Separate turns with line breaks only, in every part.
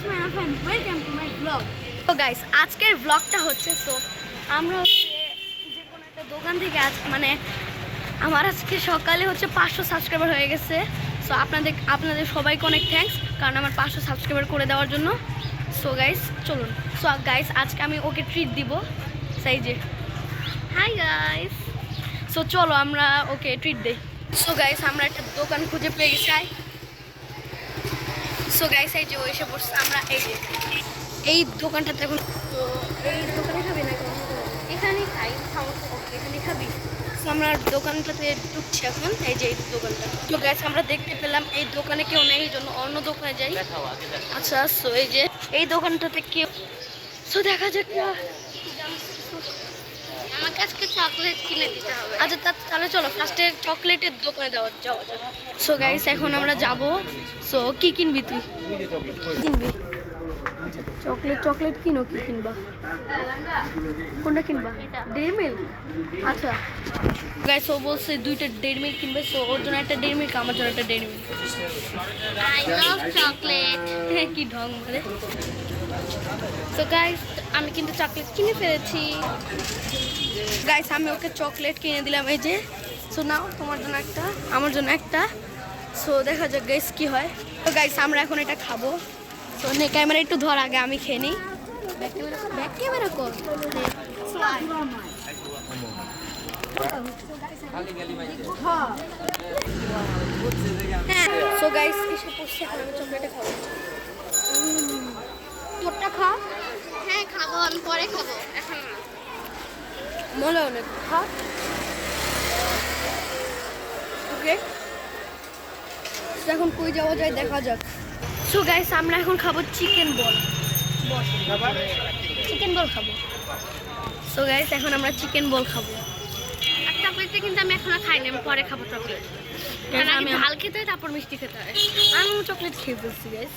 my friend, welcome to my vlog. So guys, আজকের ব্লগটা হচ্ছে আমরা যে কোনো একটা দোকান থেকে মানে আমার আজকে সকালে হচ্ছে 500 সাবস্ক্রাইবার হয়ে গেছে। সো আপনাদের সবাইকে অনেক থ্যাঙ্কস, কারণ আমার 500 সাবস্ক্রাইবার করে দেওয়ার জন্য। সো গাইস চলুন। সো গাইস আজকে আমি ওকে ট্রিট দিব। সেই যে হাই গাইস। সো চলো আমরা ওকে ট্রিট দেই। সো গাইস আমরা একটা দোকান খুঁজে পেয়ে গেছি। সো গাইস এই যে এসে পড়ছে, আমরা এই দোকানটাতে এখন। তো এই দোকানে খাবি না? এখানেই খাই, সমস্যা ওকে, এখানে খাবি। সো আমরা দোকানটাতে ঢুকছি এখন, এই যে এই দোকানটা। তো গাইস আমরা দেখতে পেলাম এই দোকানে কেউ নেই, এই জন্য অন্য দোকানে যাই। আচ্ছা সো এই যে এই দোকানটাতে কেউ, সো দেখা যাক। আমাকে আজকে চকলেট কিনে দিতে হবে। আচ্ছা তাহলে চলো ফার্স্টে চকলেটের দোকানে যাওয়া যাক। সো গাইস এখন আমরা যাব। সো কি কিনবি তুই? কিনবি চকলেট কিনো। কি কিনবা? কোনটা কিনবা? Dairy milk. আচ্ছা গাইস ও বলছে দুইটা ডেইরি মিল্ক কিনবে। সো ওর জন্য একটা ডেইরি মিল্ক, আমার জন্য একটা dairy milk. I love chocolate. কি ঢং বলে। সো গাইস আমি কিন্তু চকলেট কিনে ফেলেছি। গাইস আমি ওকে চকলেট কিনে দিলাম, এই যে। সো নাও তোমার জন্য একটা, আমার জন্য একটা। সো দেখা যাক গাইস কি হয়। তো গাইস আমরা এখন এটা খাবো। সো নে ক্যামেরা একটু ধর, আগে আমি খেয়ে নিই। ব্যাক ক্যামেরা কর। হ্যাঁ সো গাইস এসে পড়ছে, এখন আমি চকলেটটা খাবো। তোরটা খা। হ্যাঁ খাবো, আমি পরে খাবো, এখন না। মনে অনেক খা। ওকে এখন কই যাওয়া যায় দেখা যাক। সো গাইস আমরা এখন খাবো চিকেন বল খাবো। সো গাইস এখন আমরা চিকেন বল খাবো। আর চকলেটটা কিন্তু আমি এখনো খাইনি, আমি পরে খাবো চকলেট। কারণ আমি ঝাল খেতে হয়, তারপর মিষ্টি খেতে হয়। আমি চকলেট খেয়ে ফেলছি গাইস।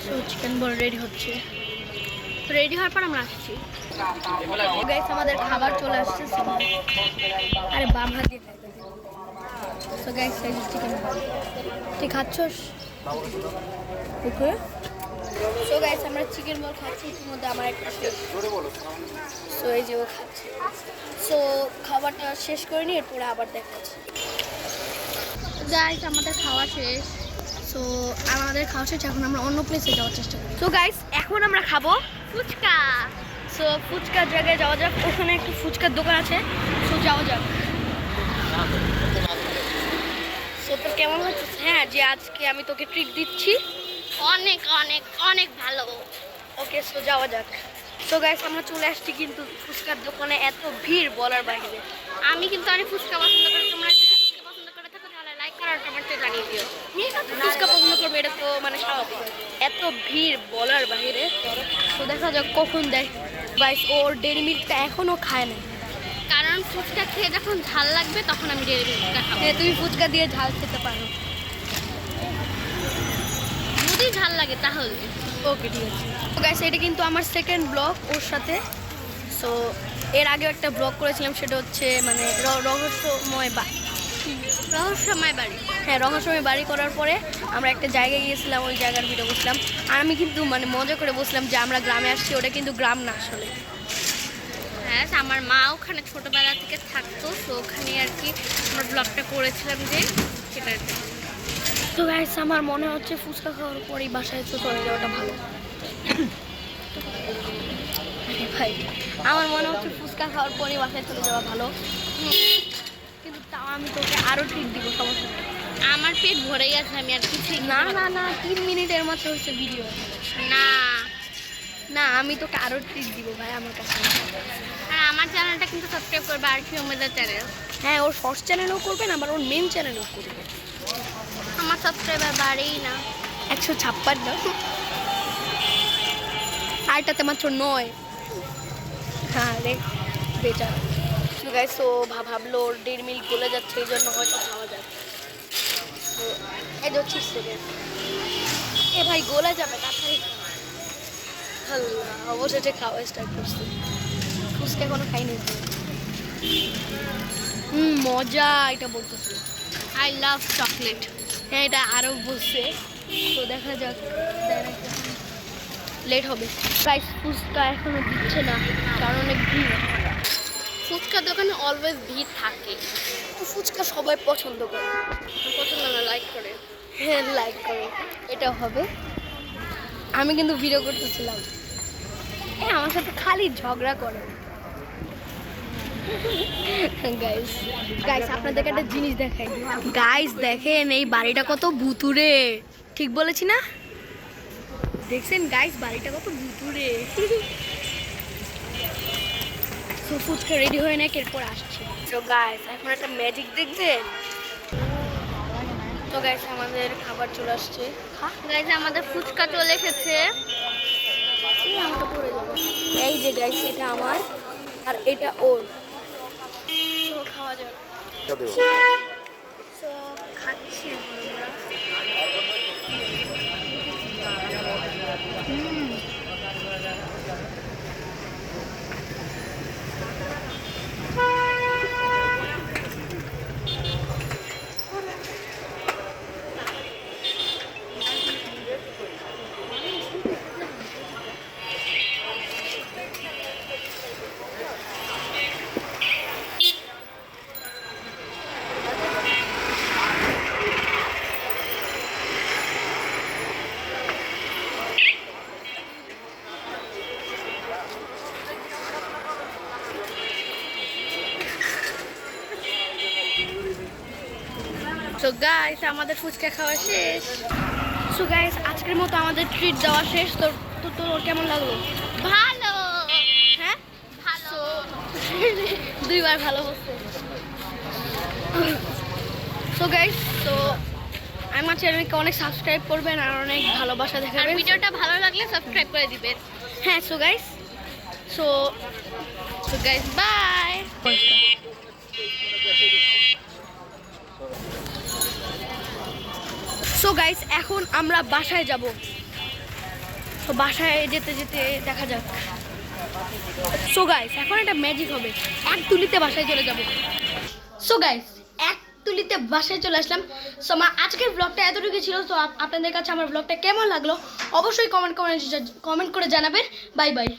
সো চিকেন বল রেডি হচ্ছে, রেডি হওয়ার পর আমরা আসছি। গাইস আমাদের খাবার চলে আসছে। আরে বাম হাত দিয়ে খাইতে। সো গাইস এই চিকেন বল তুই খাচ্ছস? ওকে সো গাইস আমরা চিকেন বল খাচ্ছি, ইতিমধ্যে আমার একটা শেষ। সো এই যে ও খাচ্ছে। সো খাবারটা শেষ করে নিয়ে এরপরে আবার দেখাচ্ছি। গাইস আমাদের খাওয়া শেষ। সো আমাদের খাওয়া শেষ, এখন আমরা অন্য প্লেসে যাওয়ার চেষ্টা করি। সো গাইস এখন আমরা খাবো ফুচকা। সো ফুচকার জায়গায় যাওয়া যাক, ওখানে একটু ফুচকার দোকান আছে। সো যাওয়া যাক। সো তোর কেমন হচ্ছে? হ্যাঁ যে আজকে আমি তোকে ট্রিট দিচ্ছি। অনেক অনেক অনেক ভালো। ওকে সো যাওয়া যাক। সো গাইস আমরা চলে আসছি, কিন্তু ফুচকার দোকানে এত ভিড় বলার বাইরে। আমি কিন্তু অনেক ফুচকা পছন্দ করি, তোমরা যদি ফুচকা পছন্দ করে থাকো তাহলে লাইক করো আর কমেন্টে জানিয়ে দিও। ফুচকা পছন্দ করবে, এটা তো মানে স্বাভাবিক। এত ভিড় বলার বাইরে। তো দেখা যাক কখন দেয়। গাইস ওর ডেইরি মিল্কটা এখনো খায় না, কারণ ফুচকা খেয়ে যখন ঝাল লাগবে তখন আমি ডেইরি মিল্কটা খাবো। তুমি ফুচকা দিয়ে ঝাল খেতে পারো যদি ঝাল লাগে তাহলে। ওকে ঠিক আছে। তো গাইস এটা কিন্তু আমার সেকেন্ড ব্লগ ওর সাথে। সো এর আগে একটা ব্লগ করেছিলাম, সেটা হচ্ছে মানে রহস্যময় বাড়ি। হ্যাঁ রহস্যময় বাড়ি করার পরে আমরা একটা জায়গায় গিয়েছিলাম, ওই জায়গার ভিডিও করছিলাম। আর আমি কিন্তু মানে মজা করে বলছিলাম যে আমরা গ্রামে আসছি, ওটা কিন্তু গ্রাম না আসলে। হ্যাঁ আমার মা ওখানে ছোটোবেলা থেকে থাকতো, তো ওখানে আর কি আমরা ব্লগটা করেছিলাম যে সেটা। তো গাইস আমার মনে হচ্ছে ফুচকা খাওয়ার পরেই বাসায় তো চলে যাওয়াটা ভালো। ভাই আমার মনে হচ্ছে ফুচকা খাওয়ার পরেই বাসায় চলে যাওয়া ভালো, কিন্তু তাও আমি তোকে আরও ট্রিট দিব, সমস্যা নেই। আমার পেট ভরেই আছে, আমি আর কিছু না। 3 মিনিটের মাত্র হচ্ছে ভিডিও। না আমি তোকে আরও ট্রিট দিব ভাই আমার কাছে। আর আমার চ্যানেলটা কিন্তু সাবস্ক্রাইব করবে, আর কি আমাদের চ্যানেল। হ্যাঁ ওর শর্টস চ্যানেলও করবেন, আবার ওর মেন চ্যানেলও করবে। আমার সাবস্ক্রাইবার বাড়েই না, 156। আরটাতে মাত্র 9। হ্যাঁ রে বেচারা। গাইস ও ভাবলো ওর ডেইরি মিল্ক গলে যাচ্ছে, এই জন্য হয়তো খাওয়া যায়। তো এই যে 6 সেকেন্ড। এ ভাই গলে যাবে তাড়াতাড়ি। আল্লাহ অবশেষে খাওয়া স্টার্ট করছে। ফুচকা এখনো খাইনি। মজা এটা বলতেছে। I love chocolate. হ্যাঁ এটা আরও বলছে। তো দেখা যাক। লেট হবে। গাইস ফুচকা এখনো দিচ্ছে না, কারণ অনেক ভিড়। ফুচকা দোকানে অলওয়েজ ভিড় থাকে। ফুচকা সবাই পছন্দ করে, পছন্দ না লাইক করে। হ্যাঁ লাইক করে, এটা হবে। আমি কিন্তু ভিডিও করতেছিলাম, আমার সাথে খালি ঝগড়া করে। গাইস গাইস আপনাদেরকে একটা জিনিস দেখাই। গাইস দেখেন এই বাড়িটা কত ভুতুরে, ঠিক বলেছি না? দেখছেন গাইস বাড়িটা কত ভুতুরে। সো ফুচকা রেডি হয়ে নাকি এরপর আসছে। তো গাইস এখন একটা ম্যাজিক দেখবেন। তো গাইস আমাদের খাবার চলে আসছে। গাইস আমাদের ফুচকা চলে এসেছে। এই যে গাইস এটা আমার আর এটা ওর। তো খাওয়া যাবে। তো খাচ্ছি সো গাইস আমাদের ফুচকা খাওয়া শেষ। সো গাইস আজকের মতো আমাদের ট্রিট দেওয়া শেষ। তো তোর কেমন লাগলো? ভালো। হ্যাঁ ভালো, দুইবার ভালো বলছে। সো গাইস তো আমার চ্যানেলকে অনেক সাবস্ক্রাইব করবেন আর অনেক ভালোবাসা দেখাবেন। ভিডিওটা ভালো লাগলে সাবস্ক্রাইব করে দিবেন। হ্যাঁ so guys bye. So guys এখন আমরা বাসায় যাব। তো বাসায় যেতে যেতে দেখা যাক। সো গাইস এখন একটা ম্যাজিক হবে, এক তুলিতে বাসায় চলে যাব। সো গাইস এক তুলিতে বাসায় চলে আসলাম। সো আমার আজকের ব্লগটা এতটুকু ছিল। তো আপনাদের কাছে আমার ব্লগটা কেমন লাগলো অবশ্যই কমেন্ট করে জানাবেন। Bye bye.